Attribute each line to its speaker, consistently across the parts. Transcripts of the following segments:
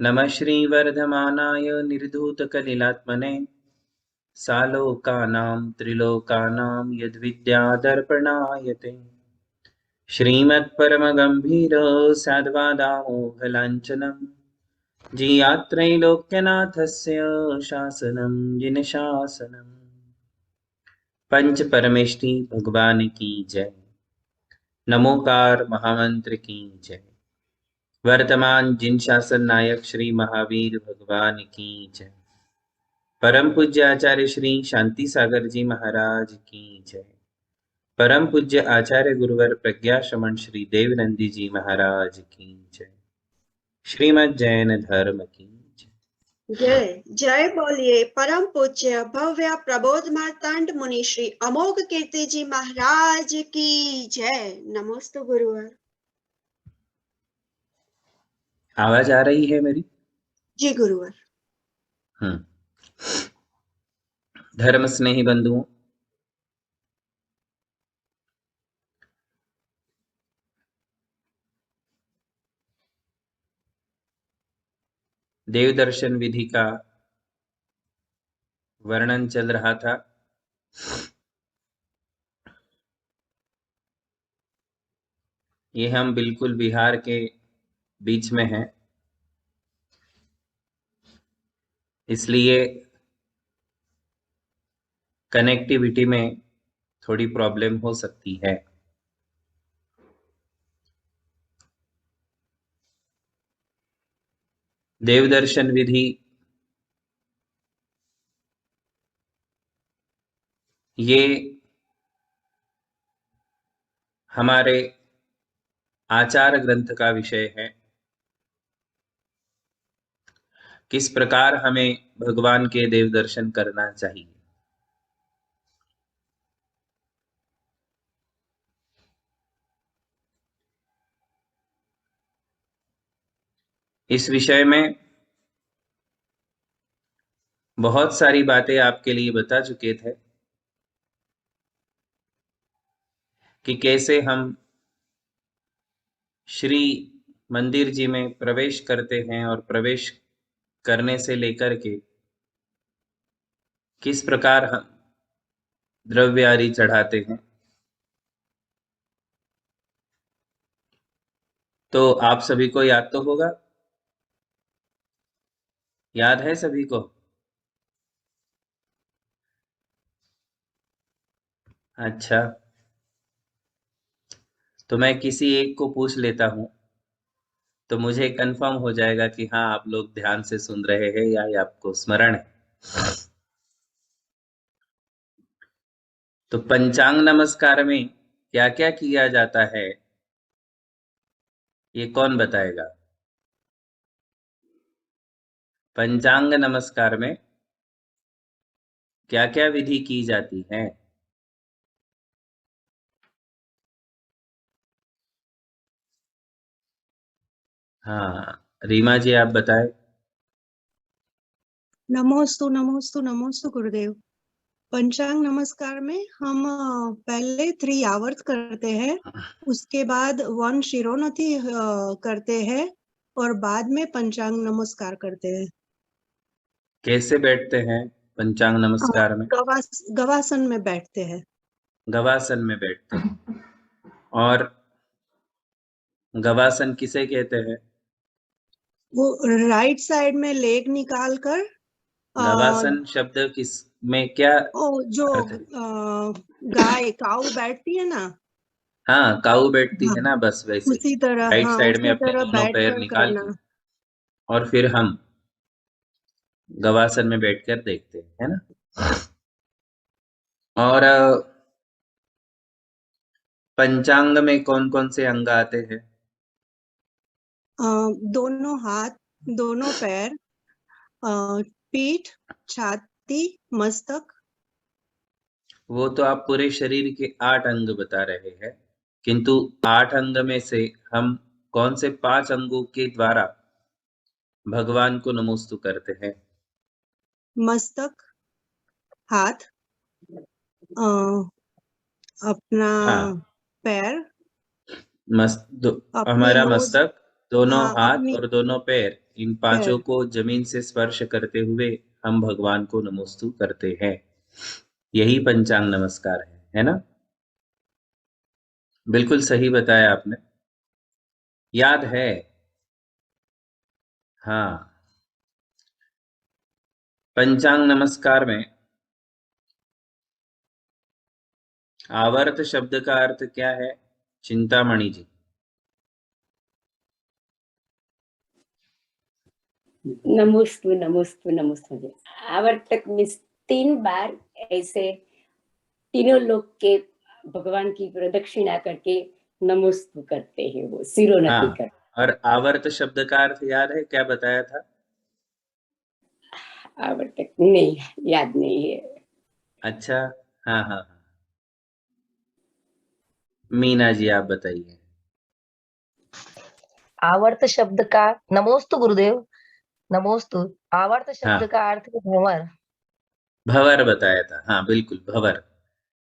Speaker 1: नमः श्रीवर्धमानाय निर्धूतकलिलात्मने सालोकानां त्रिलोकानां यद्विद्यादर्पणायते श्रीमत्परमगम्भीर साद्वादामोघलाञ्छनं जियात्रैलोक्यनाथस्य शासनं जिनशासनम्। पंच परमेष्टि भगवान की जय। नमोकार महामंत्र की जय। वर्तमान जिन शासन नायक श्री महावीर भगवान की जय। परम पूज्य आचार्य श्री शांति सागर जी महाराज की जय। परम पूज्य आचार्य गुरुवर प्रज्ञा श्रमण श्री देवनंदी जी महाराज की जय। श्रीमद् जैन धर्म की जय।
Speaker 2: जय जय बोलिए परम पूज्य भव्य प्रबोध मार्तांड मुनि श्री अमोघ कीर्ति जी महाराज की जय। नमोस्तु गुरुवर।
Speaker 1: आवाज आ रही है मेरी?
Speaker 2: जी गुरुवर।
Speaker 1: धर्म स्नेही बंधुओं, देव दर्शन विधि का वर्णन चल रहा था। ये हम बिल्कुल बिहार के बीच में हैं, इसलिए कनेक्टिविटी में थोड़ी प्रॉब्लम हो सकती है। देव दर्शन विधि ये हमारे आचार ग्रंथ का विषय है। किस प्रकार हमें भगवान के देव दर्शन करना चाहिए, इस विषय में बहुत सारी बातें आपके लिए बता चुके थे कि कैसे हम श्री मंदिर जी में प्रवेश करते हैं और प्रवेश करने से लेकर के किस प्रकार हम द्रव्य आदि चढ़ाते हैं। तो आप सभी को याद तो होगा, याद है सभी को? अच्छा, तो मैं किसी एक को पूछ लेता हूं तो मुझे कंफर्म हो जाएगा कि हाँ आप लोग ध्यान से सुन रहे हैं या ये आपको स्मरण है। तो पंचांग नमस्कार में क्या क्या किया जाता है, ये कौन बताएगा? पंचांग नमस्कार में क्या क्या विधि की जाती है? हाँ, रीमा जी आप बताएं।
Speaker 2: नमोस्तु नमोस्तु नमोस्तु गुरुदेव। पंचांग नमस्कार में हम पहले 3 आवर्त करते हैं, उसके बाद 1 शिरोन्नति करते हैं और बाद में पंचांग नमस्कार करते हैं।
Speaker 1: कैसे बैठते हैं पंचांग नमस्कार में?
Speaker 2: गवासन में बैठते हैं।
Speaker 1: गवासन में बैठते हैं। और गवासन किसे कहते हैं?
Speaker 2: वो राइट साइड में लेग निकाल कर
Speaker 1: गवासन शब्द किस में क्या
Speaker 2: जो
Speaker 1: अर्थ है?
Speaker 2: गाय काऊ बैठती है ना,
Speaker 1: हाँ, काऊ बैठती है
Speaker 2: हाँ
Speaker 1: ना, बस वैसे
Speaker 2: उसी तरह,
Speaker 1: राइट
Speaker 2: हाँ
Speaker 1: साइड में
Speaker 2: उसी
Speaker 1: अपने
Speaker 2: तरह
Speaker 1: दोनों
Speaker 2: बैठ
Speaker 1: पैर
Speaker 2: कर
Speaker 1: निकाल
Speaker 2: करना।
Speaker 1: के और फिर हम गवासन में बैठकर देखते हैं, है ना। और पंचांग में कौन कौन से अंग आते हैं?
Speaker 2: दोनों हाथ, दोनों पैर, पीठ, छाती, मस्तक।
Speaker 1: वो तो आप पूरे शरीर के 8 अंग बता रहे हैं, किंतु 8 अंग में से हम कौन से 5 अंगों के द्वारा भगवान को नमोस्तु करते हैं?
Speaker 2: मस्तक, हाथ, अपना
Speaker 1: हाँ,
Speaker 2: पैर,
Speaker 1: मस्त
Speaker 2: अपनी
Speaker 1: हमारा
Speaker 2: नोज,
Speaker 1: मस्तक, दोनों
Speaker 2: हाँ
Speaker 1: हाथ
Speaker 2: अपनी,
Speaker 1: और दोनों पैर, इन पांचों को जमीन से स्पर्श करते हुए हम भगवान को नमोस्तु करते हैं। यही पंचांग नमस्कार है ना? बिल्कुल सही बताया आपने, याद है। हाँ, पंचांग नमस्कार में आवर्त शब्द का अर्थ क्या है, चिंतामणि जी?
Speaker 3: नमोस्तु नमोस्तु नमोस्तु जी। आवर्तक मीन्स 3 बार ऐसे तीनों लोग के भगवान की प्रदक्षिणा करके नमोस्तु करते हैं, वो सिरोनति
Speaker 1: हाँ,
Speaker 3: करते।
Speaker 1: और आवर्त शब्द का अर्थ याद है, क्या बताया था?
Speaker 3: आवर्तक नहीं, याद नहीं है।
Speaker 1: अच्छा, हाँ हाँ हाँ, मीना जी आप बताइए।
Speaker 4: आवर्त शब्द का, नमोस्तु गुरुदेव, नमोस्तु। आवर्त शब्द
Speaker 1: हाँ,
Speaker 4: का अर्थ है भंवर।
Speaker 1: भंवर बताया था, हाँ बिल्कुल, भंवर।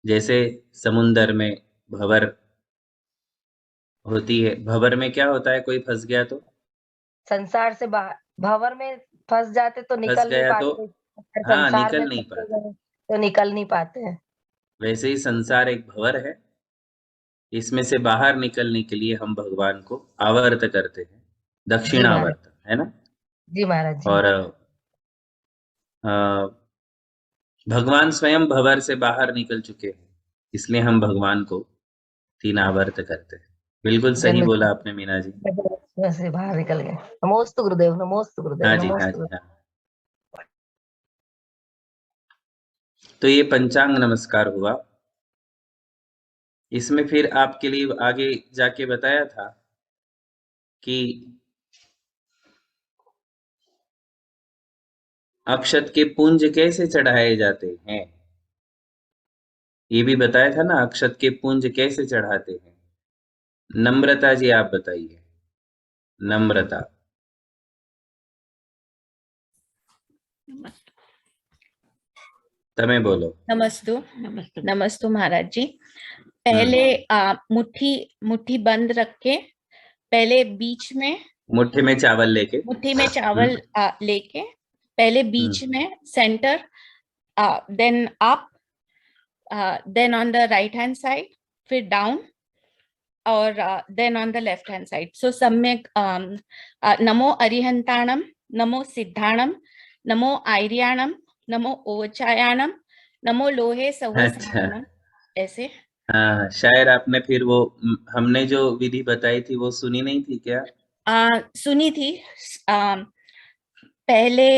Speaker 1: जैसे समुंदर में भंवर होती है, भंवर में क्या होता है, कोई फंस गया तो?
Speaker 4: संसार से बाहर, भंवर में फंस जाते तो
Speaker 1: फंस
Speaker 4: निकल नहीं
Speaker 1: गया तो
Speaker 4: पाते, अगर
Speaker 1: हाँ,
Speaker 4: संसार में
Speaker 1: निकल नहीं
Speaker 4: फंसे
Speaker 1: पाता।
Speaker 4: गए तो निकल नहीं पाते हैं।
Speaker 1: वैसे ही संसार एक भंवर है, इसमें से बाहर निकलने के लिए हम भगवान को आवर्त करते हैं,
Speaker 4: जी महाराज,
Speaker 1: दक्षिणावर्त, है ना?
Speaker 4: जी महाराज जी।
Speaker 1: और अ, भगवान स्वयं भंवर से बाहर निकल चुके हैं, इसलिए हम भगवान को तीन आवर्त करते हैं। बिल्कुल सही
Speaker 4: जन्म
Speaker 1: बोला आपने मीना जी।
Speaker 4: से बाहर निकल गए। नमोस्तु गुरुदेव, नमोस्तु गुरुदेव,
Speaker 1: हाँ जी, हाँ
Speaker 4: नमोस्तु।
Speaker 1: जी, हाँ। तो ये पंचांग नमस्कार हुआ। इसमें फिर आपके लिए आगे जाके बताया था कि अक्षत के पुंज कैसे चढ़ाए जाते हैं, ये भी बताया था ना, अक्षत के पुंज कैसे चढ़ाते हैं। नम्रता जी आप बताइए, नम्रता। तमें बोलो।
Speaker 5: नमस्तु नमस्तु महाराज जी। पहले मुट्ठी बंद रख के, पहले बीच में
Speaker 1: मुट्ठी में चावल लेके,
Speaker 5: मुट्ठी में चावल लेके, पहले बीच में centre, then up, then on the right hand side, फिर डाउन, और then on the left hand side. So सम्यक नमो अरिहंताणम, नमो सिद्धाणम, नमो आर्याणम, नमो ओवचायाणम, नमो लोहे सहस्राणम, ऐसे।
Speaker 1: हाँ, शायद आपने फिर वो हमने जो विधि बताई थी वो सुनी नहीं थी क्या?
Speaker 5: सुनी थी। पहले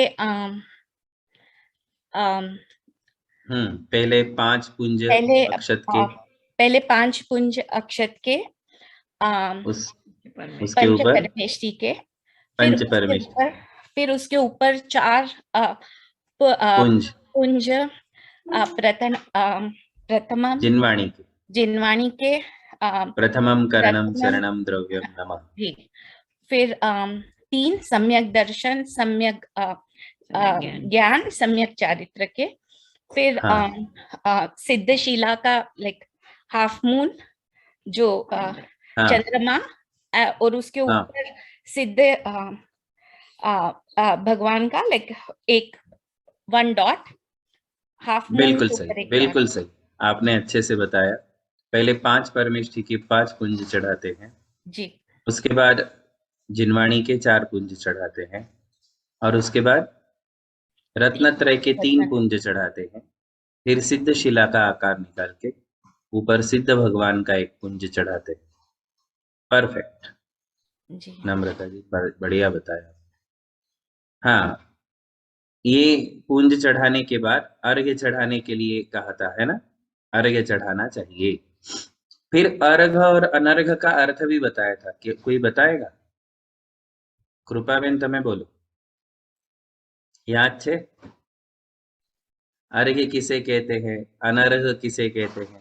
Speaker 1: पहले 5 पुंज
Speaker 5: पहले
Speaker 1: अक्षत के,
Speaker 5: पहले 5 पुंज अक्षत के,
Speaker 1: उसके
Speaker 5: पंच
Speaker 1: ऊपर
Speaker 5: परमेष्टि के,
Speaker 1: पंच परमेष्टि
Speaker 5: फिर उसके ऊपर 4
Speaker 1: पुंज,
Speaker 5: पुंज प्रथमम
Speaker 1: जिनवाणी के,
Speaker 5: जिनवाणी के,
Speaker 1: प्रथमम करणम
Speaker 5: प्रथमम
Speaker 1: शरणम द्रव्यम नमः।
Speaker 5: जी। फिर 3 सम्यक दर्शन, सम्यक ज्ञान, सम्यक चारित्र के। फिर सिद्धशिला का लाइक हाफ मून, जो चंद्रमा, और उसके ऊपर सिद्ध भगवान का लाइक एक 1 डॉट, हाफ मून।
Speaker 1: बिल्कुल सही, बिल्कुल सही, आपने अच्छे से बताया। पहले 5 परमेष्टि के 5 पुंज चढ़ाते हैं
Speaker 5: जी।
Speaker 1: उसके बाद जिनवाणी के 4 पुंज चढ़ाते हैं, और उसके बाद रत्नत्रय के 3 पुंज चढ़ाते हैं। फिर सिद्ध शिला का आकार निकाल के ऊपर सिद्ध भगवान का एक पुंज चढ़ाते हैं। परफेक्ट
Speaker 5: जी।
Speaker 1: नम्रता जी, बढ़िया बताया। हाँ, ये पुंज चढ़ाने के बाद अर्घ्य चढ़ाने के लिए कहा था, है ना? अर्घ्य चढ़ाना चाहिए। फिर अर्घ और अनर्घ का अर्थ भी बताया था, कि कोई बताएगा? कृपा बेन तमें बोलो, याद छे? अर्घ्य किसे कहते हैं, अनर्घ किसे कहते हैं?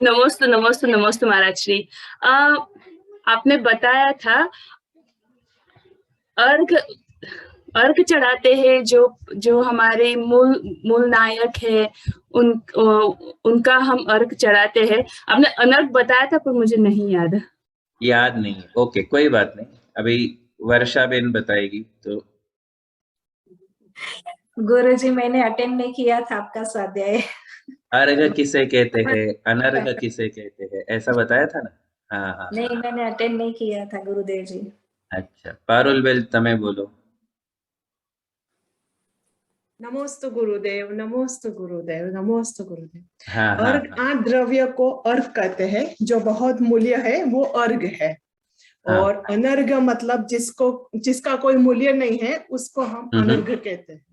Speaker 6: नमोस्तु नमोस्तु नमोस्तु महाराज श्री। आपने बताया था अर्घ चढ़ाते हैं जो हमारे मूल नायक है, उनका हम अर्घ चढ़ाते हैं। आपने अनर्घ बताया था पर मुझे नहीं याद
Speaker 1: नहीं है, ओके कोई बात नहीं। अभी वर्षा बेन बताएगी। तो
Speaker 7: गुरुजी मैंने अटेंड नहीं किया था आपका स्वाध्याय।
Speaker 1: अर्घ किसे कहते हैं, अनर्घ किसे कहते हैं, ऐसा बताया था ना। हाँ हाँ
Speaker 7: नहीं,
Speaker 1: हाँ।
Speaker 7: मैंने अटेंड नहीं किया था गुरुदेव जी।
Speaker 1: अच्छा, पारुल बेल तमे बोलो।
Speaker 8: नमोस्तु गुरुदेव, नमोस्तु गुरुदेव, नमोस्तु गुरुदेव।
Speaker 1: हाँ हाँ
Speaker 8: अर्घ,
Speaker 1: हाँ
Speaker 8: आ द्रव्य को अर्घ कहते हैं, जो बहुत मूल्य है वो अर्घ है।
Speaker 1: हाँ।
Speaker 8: और अनर्घ मतलब जिसका कोई मूल्य नहीं है उसको हम अनर्घ कहते हैं।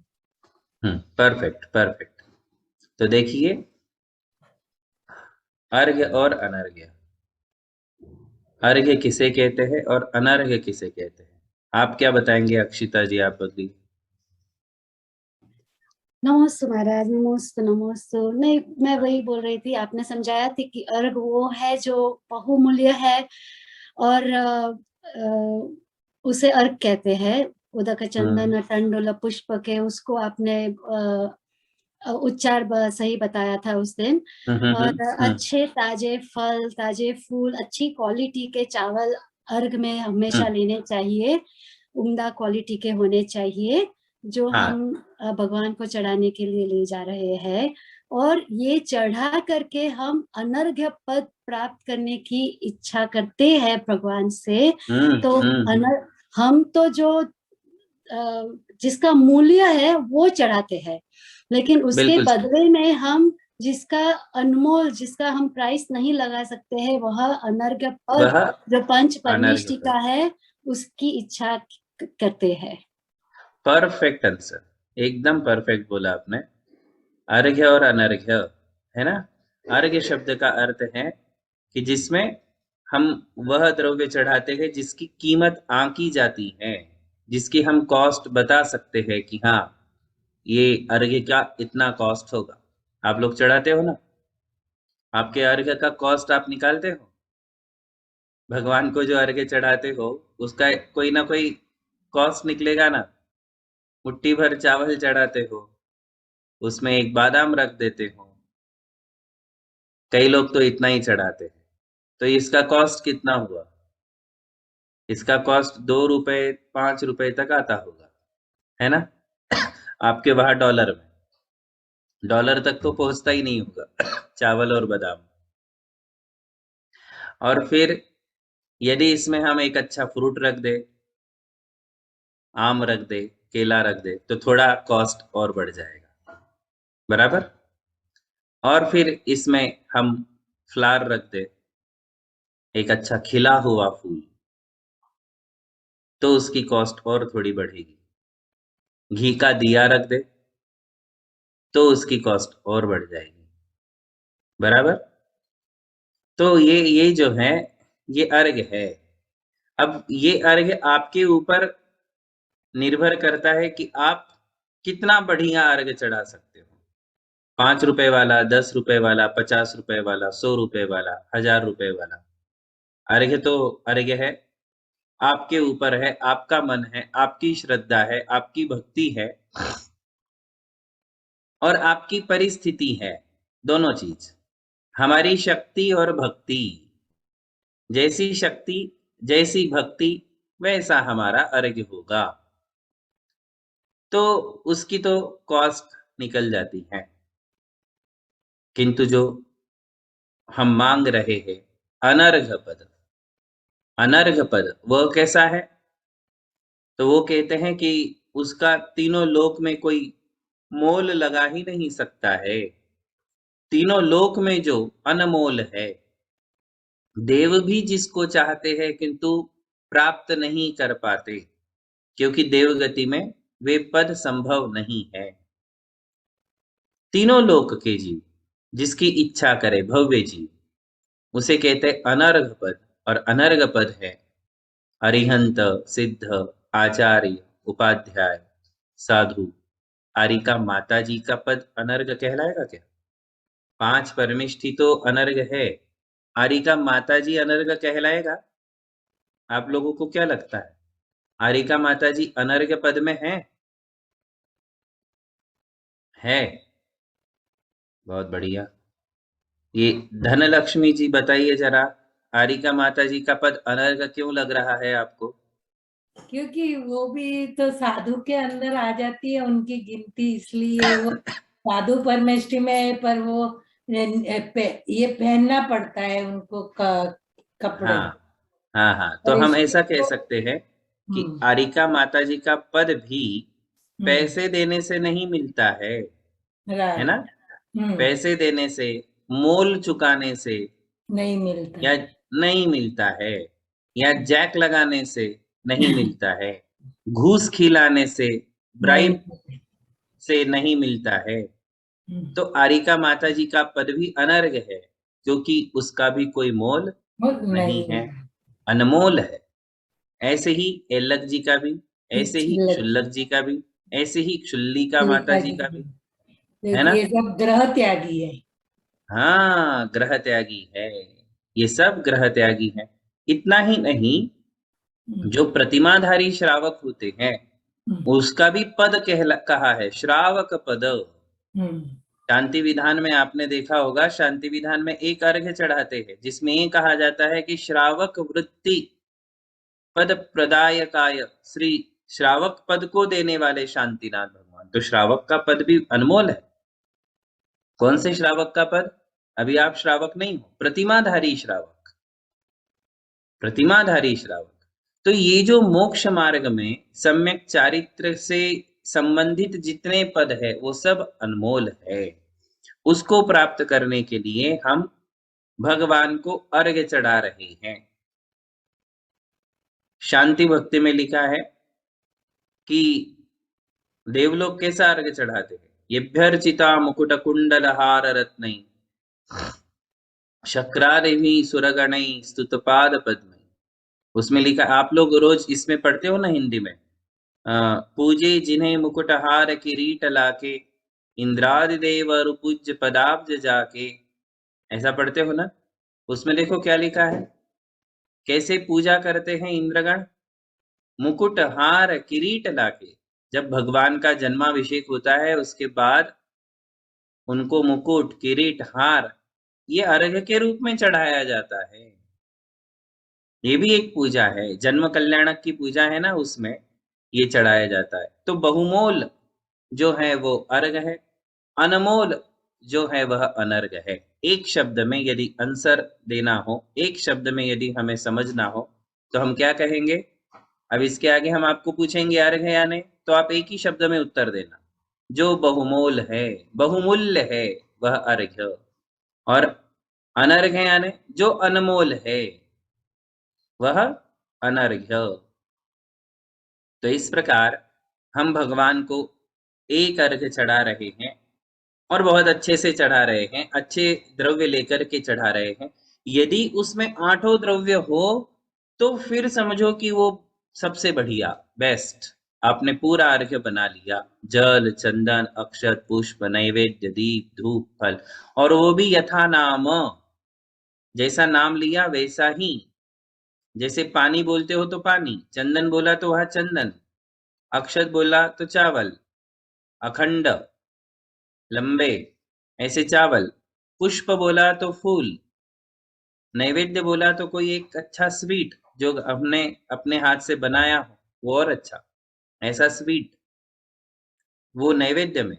Speaker 1: Perfect perfect. तो देखिए, अर्घ्य और अनर्घ्य, अर्घ्य किसे कहते हैं और अनर्घ्य किसे कहते हैं, आप क्या बताएंगे अक्षिता जी, आप बदली।
Speaker 9: नमोस्तु महाराज, नमोस्तु नमोस्तु। नहीं, मैं वही बोल रही थी, आपने समझाया थी कि अर्घ वो है जो बहुमूल्य है और उसे अर्घ कहते हैं। उदक चंदन तंडुल पुष्प के, उसको आपने उच्चार सही बताया था उस दिन। और अच्छे ताजे फल, ताजे फूल, अच्छी क्वालिटी के चावल अर्घ में हमेशा लेने चाहिए, उम्दा क्वालिटी के होने चाहिए, जो हम भगवान को चढ़ाने के लिए ले जा रहे हैं। और ये चढ़ा करके हम अनर्घ्य पद प्राप्त करने की इच्छा करते हैं भगवान से। तो हम तो जो जिसका मूल्य है वो चढ़ाते हैं, लेकिन उसके बदले में हम जिसका अनमोल, जिसका हम प्राइस नहीं लगा सकते हैं, वह अनर्घ्य पद जो पंच परमेष्टि का है, उसकी इच्छा करते हैं।
Speaker 1: परफेक्ट आंसर, एकदम परफेक्ट बोला आपने। अर्घ्य और अनर्घ्य है ना। अर्घ्य शब्द का अर्थ है कि जिसमें हम वह द्रव्य चढ़ाते हैं जिसकी कीमत आंकी जाती है, जिसकी हम कॉस्ट बता सकते हैं कि हाँ ये अर्घ्य का इतना कॉस्ट होगा। आप लोग चढ़ाते हो ना, आपके अर्घ्य का कॉस्ट आप निकालते हो। भगवान को जो अर्घ्य चढ़ाते हो उसका कोई ना कोई कॉस्ट निकलेगा ना। मुट्ठी भर चावल चढ़ाते हो, उसमें एक बादाम रख देते हो, कई लोग तो इतना ही चढ़ाते हैं, तो इसका कॉस्ट कितना हुआ। इसका कॉस्ट 2 रुपए 5 रुपए तक आता होगा, है ना। आपके वहां डॉलर तक तो पहुंचता ही नहीं होगा चावल और बादाम। और फिर यदि इसमें हम एक अच्छा फ्रूट रख दे, आम रख दे, केला रख दे, तो थोड़ा कॉस्ट और बढ़ जाएगा, बराबर। और फिर इसमें हम फ्लावर रख दे, एक अच्छा खिला हुआ फूल, तो उसकी कॉस्ट और थोड़ी बढ़ेगी। घी का दिया रख दे तो उसकी कॉस्ट और बढ़ जाएगी, बराबर। तो ये जो है ये अर्घ्य है। अब ये अर्घ्य आपके ऊपर निर्भर करता है कि आप कितना बढ़िया अर्घ्य चढ़ा सकते हो। 5 रुपए वाला, 10 रुपए वाला, 50 रुपए वाला, 100 रुपए वाला, 1000 रुपए वाला, अर्घ्य तो अर्घ्य है। आपके ऊपर है, आपका मन है, आपकी श्रद्धा है, आपकी भक्ति है और आपकी परिस्थिति है, दोनों चीज। हमारी शक्ति और भक्ति, जैसी शक्ति जैसी भक्ति वैसा हमारा अर्घ्य होगा। तो उसकी तो कॉस्ट निकल जाती है, किंतु जो हम मांग रहे हैं अनर्घ्य पद, अनर्घ्य पद वह कैसा है। तो वो कहते हैं कि उसका तीनों लोक में कोई मोल लगा ही नहीं सकता है। तीनों लोक में जो अनमोल है, देव भी जिसको चाहते हैं किंतु प्राप्त नहीं कर पाते, क्योंकि देवगति में वे पद संभव नहीं है। तीनों लोक के जीव जिसकी इच्छा करे भव्य जीव, उसे कहते अनर्घ पद। और अनर्घ पद है अरिहंत, सिद्ध, आचार्य, उपाध्याय, साधु, आरिका माता जी का पद अनर्घ कहलाएगा क्या। 5 परमेष्ठी तो अनर्घ है, आरिका माता जी अनर्घ कहलाएगा। आप लोगों को क्या लगता है, आरिका माता जी अनर्घ पद में है? बहुत बढ़िया। ये धनलक्ष्मी जी बताइए जरा, आरिका माता जी का पद अनर्घ क्यों लग रहा है आपको।
Speaker 10: क्योंकि वो भी तो साधु के अंदर आ जाती है उनकी गिनती, इसलिए वो साधु परमेष्ठी में है, पर वो ये पहनना पड़ता है उनको कपड़े।
Speaker 1: हाँ हाँ हाँ, तो
Speaker 10: और
Speaker 1: हम
Speaker 10: इसलिए
Speaker 1: ऐसा कह
Speaker 10: वो
Speaker 1: सकते हैं कि
Speaker 10: हम्म
Speaker 1: आरिका माता जी का पद भी
Speaker 10: हम्म
Speaker 1: पैसे देने से नहीं मिलता है ना?
Speaker 10: राइट
Speaker 1: पैसे देने से, मोल चुकाने से
Speaker 10: नहीं मिलता
Speaker 1: या
Speaker 10: है।
Speaker 1: नहीं मिलता है, या जैक लगाने से नहीं मिलता है, घूस खिलाने से,
Speaker 10: नहीं
Speaker 1: ब्राइब से नहीं मिलता है। तो आरिका माता जी का पद भी अनर्घ है, क्योंकि उसका भी कोई मोल नहीं है, अनमोल है। ऐसे ही एल्लक जी का भी, ऐसे ही क्षुल्लक जी का भी, ऐसे ही क्षुल्लिका माता जी का भी, है ना?
Speaker 10: ये सब ग्रह त्यागी है।
Speaker 1: हाँ, ग्रह त्यागी है, ये सब ग्रह त्यागी है। इतना ही नहीं, जो प्रतिमाधारी श्रावक होते हैं उसका भी पद कहा है, श्रावक पद। शांति विधान में आपने देखा होगा, शांति विधान में एक अर्घ्य चढ़ाते हैं जिसमें ये कहा जाता है कि श्रावक वृत्ति पद प्रदायकाय, श्री श्रावक पद को देने वाले शांतिनाथ भगवान। तो श्रावक का पद भी अनमोल है। कौन से श्रावक का पद? अभी आप श्रावक नहीं हो, प्रतिमाधारी श्रावक, प्रतिमाधारी श्रावक। तो ये जो मोक्ष मार्ग में सम्यक चारित्र से संबंधित जितने पद है वो सब अनमोल है। उसको प्राप्त करने के लिए हम भगवान को अर्घ्य चढ़ा रहे हैं। शांति भक्ति में लिखा है कि देवलोक कैसा अर्घ्य चढ़ाते हैं? येभ्यर्चिता मुकुट कुंडल हार रत्नै शक्रारिभि सुरगणै स्तुतपाद पद्मै। उसमें लिखा, आप लोग रोज इसमें पढ़ते हो ना हिंदी में, पूजे जिन्हें मुकुटहार किरीट लाके, इंद्रादि देव पूज्य पदाब्ज जाके, ऐसा पढ़ते हो ना? उसमें देखो क्या लिखा है, कैसे पूजा करते हैं इंद्रगण? मुकुट हार किरीट लाके। जब भगवान का जन्माभिषेक होता है उसके बाद उनको मुकुट, किरीट, हार ये अर्घ्य के रूप में चढ़ाया जाता है। ये भी एक पूजा है, जन्म कल्याणक की पूजा है ना, उसमें ये चढ़ाया जाता है। तो बहुमोल जो है वो अर्घ है, अनमोल जो है वह अनर्घ है। एक शब्द में यदि आंसर देना हो, एक शब्द में यदि हमें समझना हो, तो हम क्या कहेंगे? अब इसके आगे हम आपको पूछेंगे अर्घ है या नहीं, तो आप एक ही शब्द में उत्तर देना, जो बहुमोल है, बहुमूल्य है वह अर्घ्य, और अनर्घ है यानी जो अनमोल है वह अनर्घ्य। तो इस प्रकार हम भगवान को एक अर्घ्य चढ़ा रहे हैं, और बहुत अच्छे से चढ़ा रहे हैं, अच्छे द्रव्य लेकर के चढ़ा रहे हैं। यदि उसमें 8 द्रव्य हो तो फिर समझो कि वो सबसे बढ़िया, बेस्ट, आपने पूरा अर्घ्य बना लिया। जल, चंदन, अक्षत, पुष्प, नैवेद्य, दीप, धूप, फल, और वो भी यथा नाम, जैसा नाम लिया वैसा ही। जैसे पानी बोलते हो तो पानी, चंदन बोला तो वह चंदन, अक्षत बोला तो चावल, अखंड लंबे ऐसे चावल, पुष्प बोला तो फूल, नैवेद्य बोला तो कोई एक अच्छा स्वीट जो हमने अपने हाथ से बनाया हो वो और अच्छा, ऐसा स्वीट वो नैवेद्य में।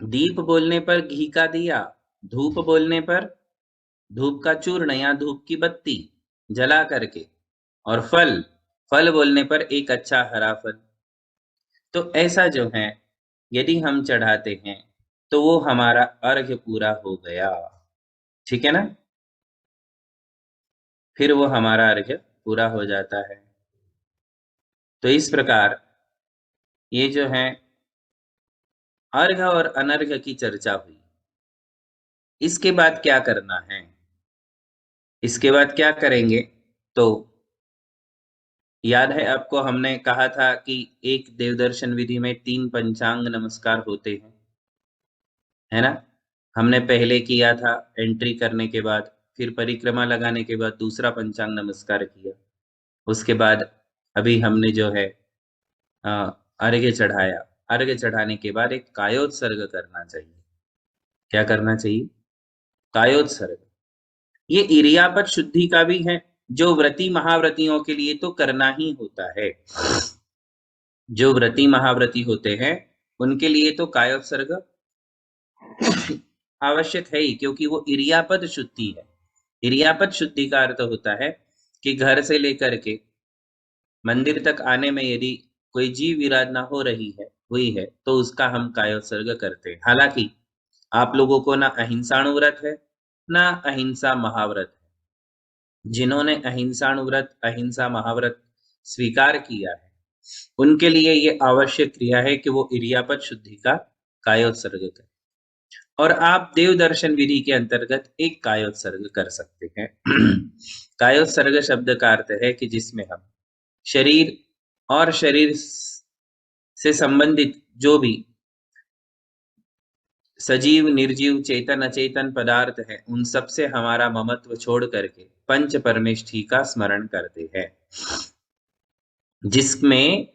Speaker 1: दीप बोलने पर घी का दिया, धूप बोलने पर धूप का चूर्ण या धूप की बत्ती जला करके, और फल, फल बोलने पर एक अच्छा हरा फल। तो ऐसा जो है यदि हम चढ़ाते हैं तो वो हमारा अर्घ्य पूरा हो गया, ठीक है ना? फिर वो हमारा अर्घ्य पूरा हो जाता है। तो इस प्रकार ये जो है अर्घ्य और अनर्घ्य की चर्चा हुई। इसके बाद क्या करना है? इसके बाद क्या करेंगे? तो याद है आपको, हमने कहा था कि एक देवदर्शन विधि में 3 पंचांग नमस्कार होते हैं, है ना? हमने पहले किया था एंट्री करने के बाद, फिर परिक्रमा लगाने के बाद दूसरा पंचांग नमस्कार किया, उसके बाद अभी हमने जो है अर्घ्य चढ़ाया। अर्घ्य चढ़ाने के बाद एक कायोत्सर्ग करना चाहिए। क्या करना चाहिए? कायोत्सर्ग। ये इरियापद शुद्धि का भी है, जो व्रती महाव्रतियों के लिए तो करना ही होता है। जो व्रती महाव्रती होते हैं उनके लिए तो कायोत्सर्ग आवश्यक है ही, क्योंकि वो इरियापद शुद्धि है। इरियापद शुद्धि का अर्थ होता है कि घर से लेकर के मंदिर तक आने में यदि कोई जीव विराधना हो रही है हुई है तो उसका हम कायोत्सर्ग करते हैं। हालांकि आप लोगों को ना अहिंसाणुव्रत है ना अहिंसा महाव्रत है। जिन्होंने अहिंसाणुव्रत अहिंसा महाव्रत स्वीकार किया है उनके लिए ये आवश्यक क्रिया है कि वो इरियापद शुद्धि का कायोत्सर्ग करें। और आप देव दर्शन विधि के अंतर्गत एक कायोत्सर्ग कर सकते हैं। कायोत्सर्ग शब्द का अर्थ है कि जिसमें हम शरीर और शरीर से संबंधित जो भी सजीव निर्जीव चेतन अचेतन पदार्थ है उन सब से हमारा ममत्व छोड़ करके पंच परमेष्ठी का स्मरण करते हैं, जिसमें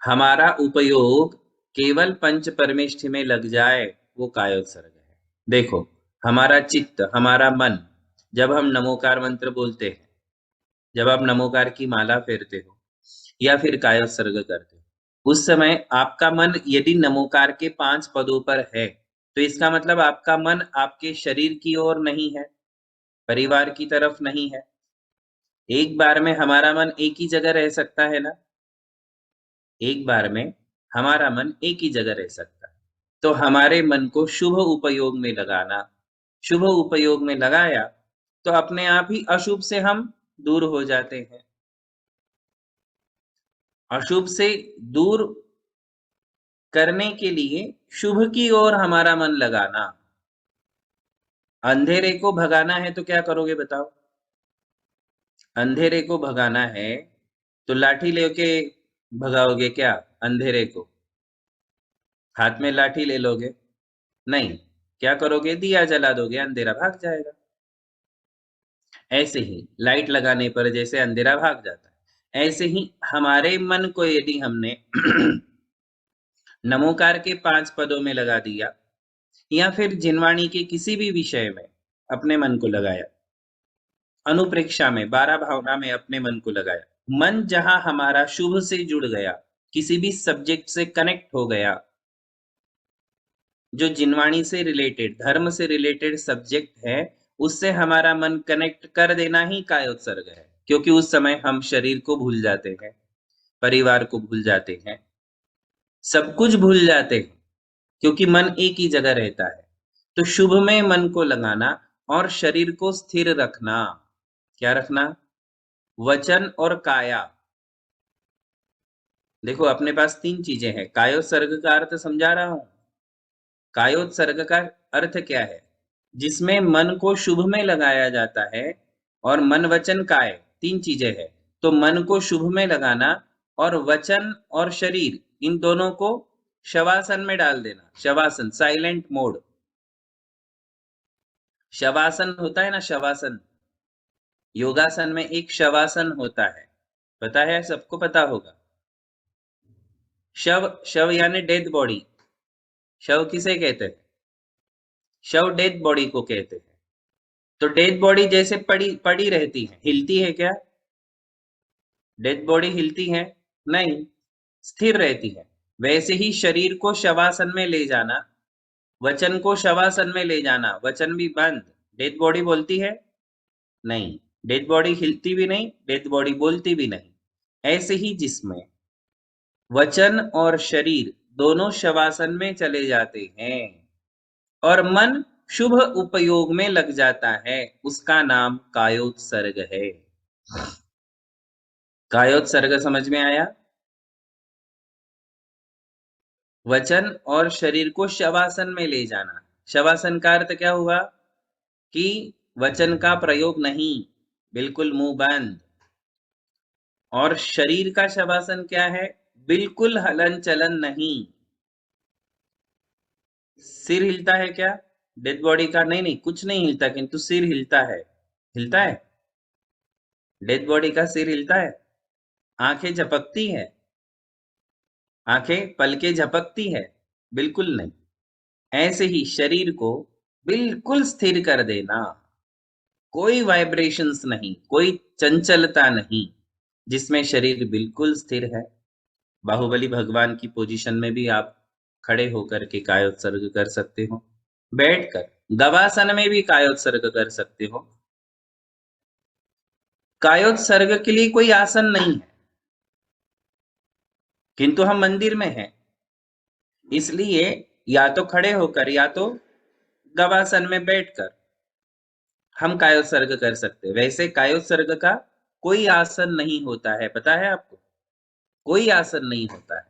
Speaker 1: हमारा उपयोग केवल पंच परमेष्ठी में लग जाए वो कायोत्सर्ग है। देखो, हमारा चित्त, हमारा मन, जब हम नमोकार मंत्र बोलते हैं, जब आप नमोकार की माला फेरते हो या फिर कायोत्सर्ग करते हो, उस समय आपका मन यदि नमोकार के 5 पदों पर है तो इसका मतलब आपका मन आपके शरीर की ओर नहीं है, परिवार की तरफ नहीं है। एक बार में हमारा मन एक ही जगह रह सकता है ना, एक बार में हमारा मन एक ही जगह रह सकता है। तो हमारे मन को शुभ उपयोग में लगाना, शुभ उपयोग में लगाया तो अपने आप ही अशुभ से हम दूर हो जाते हैं। अशुभ से दूर करने के लिए शुभ की ओर हमारा मन लगाना। अंधेरे को भगाना है तो क्या करोगे बताओ? अंधेरे को भगाना है तो लाठी लेके भगाओगे क्या? अंधेरे को हाथ में लाठी ले लोगे? नहीं, क्या करोगे? दिया जला दोगे, अंधेरा भाग जाएगा। ऐसे ही लाइट लगाने पर जैसे अंधेरा भाग जाता है, ऐसे ही हमारे मन को यदि हमने नमोकार के 5 पदों में लगा दिया या फिर जिनवाणी के किसी भी विषय में अपने मन को लगाया, अनुप्रेक्षा में 12 भावना में अपने मन को लगाया, मन जहां हमारा शुभ से जुड़ गया, किसी भी सब्जेक्ट से कनेक्ट हो गया, जो जिनवाणी से रिलेटेड, धर्म से रिलेटेड सब्जेक्ट है, उससे हमारा मन कनेक्ट कर देना ही कायोत्सर्ग है। क्योंकि उस समय हम शरीर को भूल जाते हैं, परिवार को भूल जाते हैं, सब कुछ भूल जाते हैं, क्योंकि मन एक ही जगह रहता है। तो शुभ में मन को लगाना और शरीर को स्थिर रखना। क्या रखना? वचन और काया। देखो, अपने पास 3 चीजें हैं। कायोत्सर्ग का अर्थ समझा रहा हूं। कायोत्सर्ग का अर्थ क्या है? जिसमें मन को शुभ में लगाया जाता है, और मन वचन काय 3 चीजें हैं। तो मन को शुभ में लगाना और वचन और शरीर, इन दोनों को शवासन में डाल देना। Shavasana, silent mode. शवासन होता है ना, शवासन। योगासन में एक शवासन होता है, पता है? सबको पता होगा। शव, शव यानी डेड बॉडी। शव किसे कहते हैं? शव डेड बॉडी को कहते हैं। तो डेड बॉडी जैसे पड़ी रहती है, हिलती है क्या? डेड बॉडी हिलती है? नहीं, स्थिर रहती है। वैसे ही शरीर को शवासन में ले जाना, वचन को शवासन में ले जाना, वचन भी बंद, डेड बॉडी बोलती है? नहीं, डेड बॉडी हिलती भी नहीं, डेड बॉडी बोलती भी नहीं। ऐसे ही जिसमें वचन और शरीर दोनों शवासन में चले जाते हैं और मन शुभ उपयोग में लग जाता है, उसका नाम कायोत्सर्ग है। कायोत्सर्ग समझ में आया? वचन और शरीर को शवासन में ले जाना। शवासन का अर्थ क्या हुआ? कि वचन का प्रयोग नहीं, बिल्कुल मुंह बंद। और शरीर का शवासन क्या है? बिल्कुल हलन चलन नहीं। सिर हिलता है क्या डेड बॉडी का? नहीं नहीं, कुछ नहीं हिलता, किंतु सिर हिलता है। हिलता है? डेड बॉडी का सिर हिलता है? आंखें झपकती है? आंखें पलके झपकती है? बिल्कुल नहीं। ऐसे ही शरीर को बिल्कुल स्थिर कर देना, कोई वाइब्रेशंस नहीं, कोई चंचलता नहीं, जिसमें शरीर बिल्कुल स्थिर है। बाहुबली भगवान की पोजीशन में भी आप खड़े होकर के कायोत्सर्ग कर सकते हो, बैठकर गवासन में भी कायोत्सर्ग कर सकते हो। कायोत्सर्ग के लिए कोई आसन नहीं है, किंतु हम मंदिर में हैं, इसलिए या तो खड़े होकर या तो गवासन में बैठकर हम कायोत्सर्ग कर सकते हैं। वैसे कायोत्सर्ग का कोई आसन नहीं होता है, पता है आपको? कोई आसन नहीं होता है।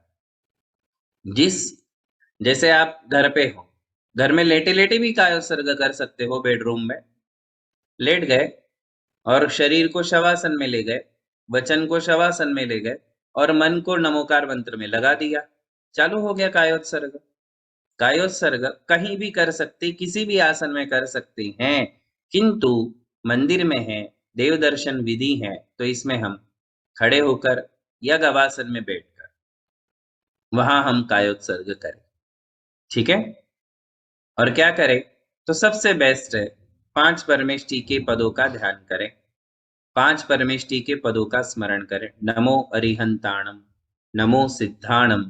Speaker 1: जैसे आप घर पे हो, घर में लेटे लेटे भी कायोत्सर्ग कर सकते हो। बेडरूम में लेट गए और शरीर को शवासन में ले गए, वचन को शवासन में ले गए और मन को नमोकार मंत्र में लगा दिया, चालू हो गया कायोत्सर्ग। कायोत्सर्ग कहीं भी कर सकते, किसी भी आसन में कर सकते हैं, किंतु मंदिर में है, देव दर्शन विधि है, तो इसमें हम खड़े होकर या गवासन में बैठकर वहां हम कायोत्सर्ग करें। ठीक है? और क्या करें? तो सबसे बेस्ट है 5 परमेष्टि के पदों का ध्यान करें, 5 परमेष्टि के पदों का स्मरण करें। नमो अरिहंताणम, नमो सिद्धाणम,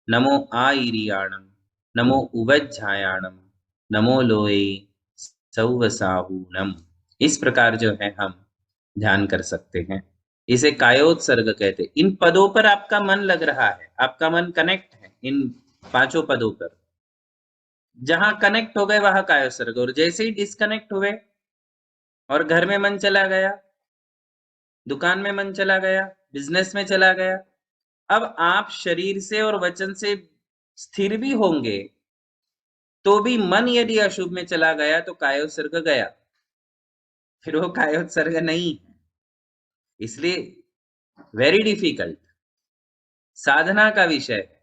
Speaker 1: नमो आईरियाणम, नमो उवज्झायाणम, नमो लोए सौवसाहूनम। इस प्रकार जो है हम ध्यान कर सकते हैं। इसे कायोत्सर्ग कहते हैं। इन पदों पर आपका मन लग रहा है, आपका मन कनेक्ट है इन 5 पदों पर। जहां कनेक्ट हो गए वहां कायोत्सर्ग, और जैसे ही डिस्कनेक्ट हुए और घर में मन चला गया, दुकान में मन चला गया, बिजनेस में चला गया, अब आप शरीर से और वचन से स्थिर भी होंगे तो भी मन यदि अशुभ में चला गया तो कायोत्सर्ग गया, फिर वो कायोत्सर्ग नहीं है। इसलिए वेरी डिफिकल्ट, साधना का विषय है,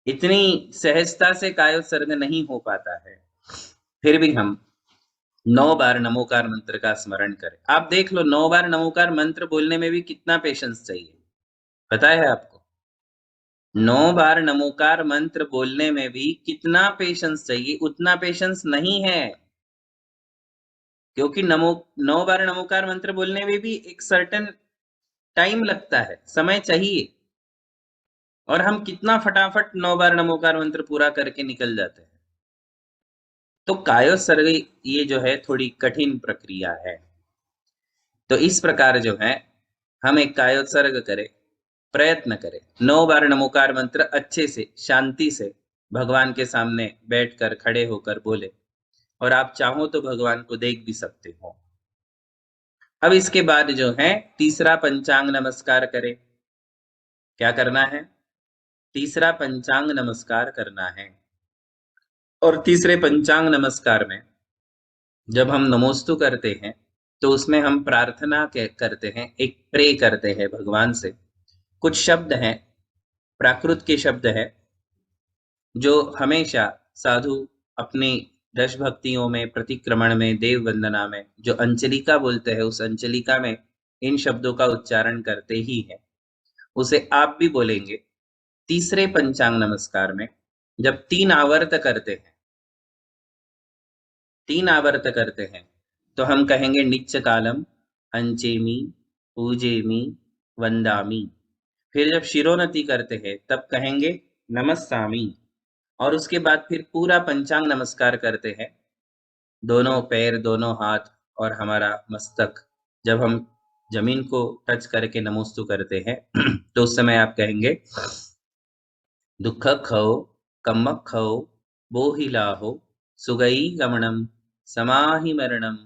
Speaker 1: इतनी सहजता से कायोत्सर्ग नहीं हो पाता है। फिर भी हम 9 बार नमोकार मंत्र का स्मरण करें। आप देख लो 9 बार नमोकार मंत्र बोलने में भी कितना पेशेंस चाहिए, पता है आपको? 9 बार नमोकार मंत्र बोलने में भी कितना पेशेंस चाहिए, उतना पेशेंस नहीं है, क्योंकि 9 बार नमोकार मंत्र बोलने में भी एक सर्टेन टाइम लगता है, समय चाहिए, और हम कितना फटाफट 9 बार नमोकार मंत्र पूरा करके निकल जाते हैं। तो कायोत्सर्ग ये जो है थोड़ी कठिन प्रक्रिया है। तो इस प्रकार जो है हम एक कायोत्सर्ग करें, प्रयत्न करें, 9 बार नमोकार मंत्र अच्छे से शांति से भगवान के सामने बैठकर खड़े होकर बोले, और आप चाहो तो भगवान को देख भी सकते हो। अब इसके बाद जो है तीसरा पंचांग नमस्कार करें। क्या करना है? तीसरा पंचांग नमस्कार करना है। और तीसरे पंचांग नमस्कार में जब हम नमोस्तु करते हैं तो उसमें हम प्रार्थना करते हैं, एक प्रे करते हैं भगवान से। कुछ शब्द हैं, प्राकृत के शब्द हैं, जो हमेशा साधु अपनी दश भक्तियों में, प्रतिक्रमण में, देव वंदना में जो अंचलिका बोलते हैं, उस अंचलिका में इन शब्दों का उच्चारण करते ही है। उसे आप भी बोलेंगे। तीसरे पंचांग नमस्कार में जब 3 आवर्त करते हैं, 3 आवर्त करते हैं, तो हम कहेंगे नित्य कालम अंचेमी पूजेमी वंदामी। फिर जब शिरोन्नति करते हैं तब कहेंगे नमस्सामी। और उसके बाद फिर पूरा पंचांग नमस्कार करते हैं, दोनों पैर, दोनों हाथ और हमारा मस्तक जब हम जमीन को टच करके नमोस्तु करते हैं तो उस समय आप कहेंगे दुख खो कम्मक खो बोहिलाहो सुगई गमनम समाहि मरणम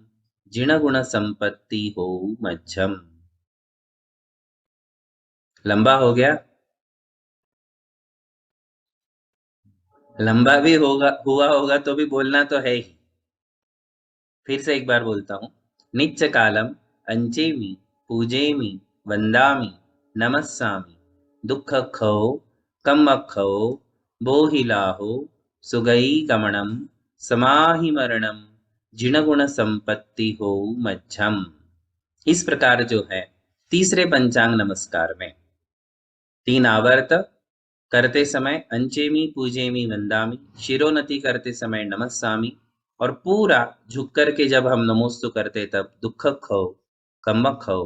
Speaker 1: जिण गुण संपत्ति हो मज्जम। लंबा हो गया? लंबा भी हुआ होगा तो भी बोलना तो है ही। फिर से एक बार बोलता हूं, नित्य कालम अंचेमी पूजेमी वंदामी नमस्सामी दुख खो कम्मक खो बोहिलाहो सुगई गमनम समाहि मरणम जिण गुण संपत्ति हो मज्जम। इस प्रकार जो है तीसरे पंचांग नमस्कार में 3 आवर्त करते समय अंचेमी पूजेमी वंदामी, शिरोन्नति करते समय नमस्सामी, और पूरा झुक करके जब हम नमोस्तु करते तब दुख खो कम्मक खो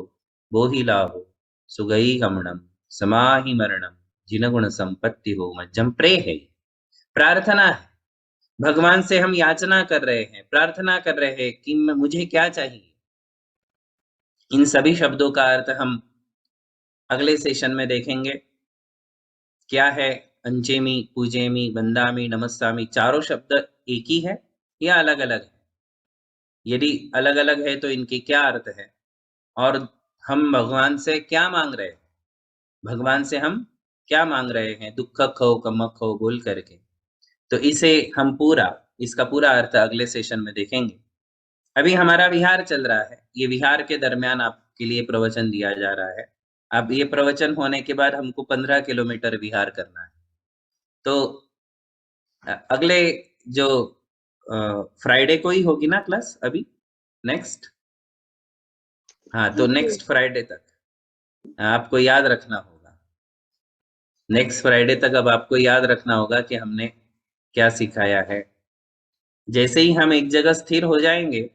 Speaker 1: बोहि लाहो सुगई गमनम समाहि मरणम जिन गुण संपत्ति हो मज्जम प्रे है, प्रार्थना है। भगवान से हम याचना कर रहे हैं, प्रार्थना कर रहे हैं कि मुझे क्या चाहिए। इन सभी शब्दों का अर्थ हम अगले सेशन में देखेंगे। क्या है अंचेमी, पूजेमी, वंदामी, नमस्तामी, चारों शब्द एक ही है या अलग अलग है? यदि अलग अलग है तो इनके क्या अर्थ है और हम भगवान से क्या मांग रहे हैं? भगवान से हम क्या मांग रहे हैं दुख खो कमक खो बोल करके? तो इसे हम इसका पूरा अर्थ अगले सेशन में देखेंगे। अभी हमारा विहार चल रहा है, ये विहार के दरमियान आपके लिए प्रवचन दिया जा रहा है। अब ये प्रवचन होने के बाद हमको 15 किलोमीटर विहार करना है। तो अगले जो फ्राइडे को ही होगी ना क्लास अभी नेक्स्ट? हाँ, तो नेक्स्ट फ्राइडे तक आपको याद रखना होगा। नेक्स्ट फ्राइडे तक अब आपको याद रखना होगा कि हमने क्या सिखाया है। जैसे ही हम एक जगह स्थिर हो जाएंगे,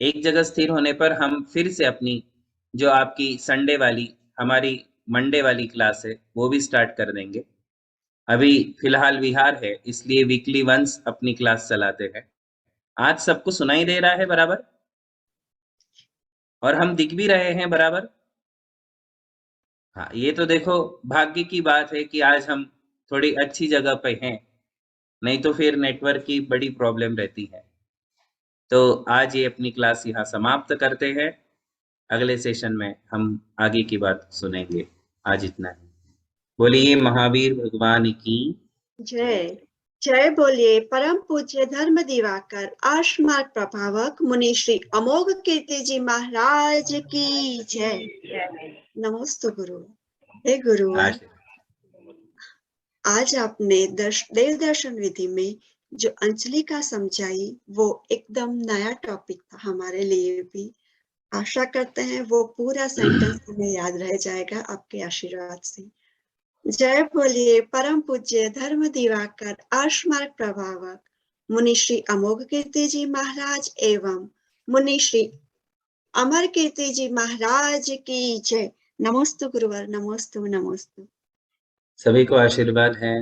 Speaker 1: एक जगह स्थिर होने पर हम फिर से अपनी जो आपकी संडे वाली हमारी मंडे वाली क्लास है वो भी स्टार्ट कर देंगे। अभी फिलहाल विहार है इसलिए वीकली वंस अपनी क्लास चलाते हैं। आज सबको सुनाई दे रहा है बराबर और हम दिख भी रहे हैं बराबर? हाँ, ये तो देखो भाग्य की बात है कि आज हम थोड़ी अच्छी जगह पे हैं, नहीं तो फिर नेटवर्क की बड़ी प्रॉब्लम रहती है। तो आज ये अपनी क्लास यहाँ समाप्त करते हैं। अगले सेशन में हम आगे की बात सुनेंगे। आज इतना ही। बोलिए महावीर भगवान की
Speaker 2: जय। जय बोलिए परम पूज्य धर्म दिवाकर आश्मार्ग प्रभावक मुनि श्री अमोघ कीर्ति जी महाराज की जय। नमोस्तु गुरु। हे गुरुवर, आज आपने देव दर्शन विधि में जो अंजलि का समझाई वो एकदम नया टॉपिक था हमारे लिए भी। आशा करते हैं वो पूरा सेंटेंस हमें याद रह जाएगा आपके आशीर्वाद से। जय बोलिए परम पूज्य धर्म दिवाकर आश्मार्ग प्रभावक मुनि श्री अमोघ कीर्ति जी महाराज एवं मुनि श्री अमर कीर्ति जी महाराज की जय। नमोस्तु गुरुवर, नमोस्तु नमोस्तु।
Speaker 1: सभी को आशीर्वाद है।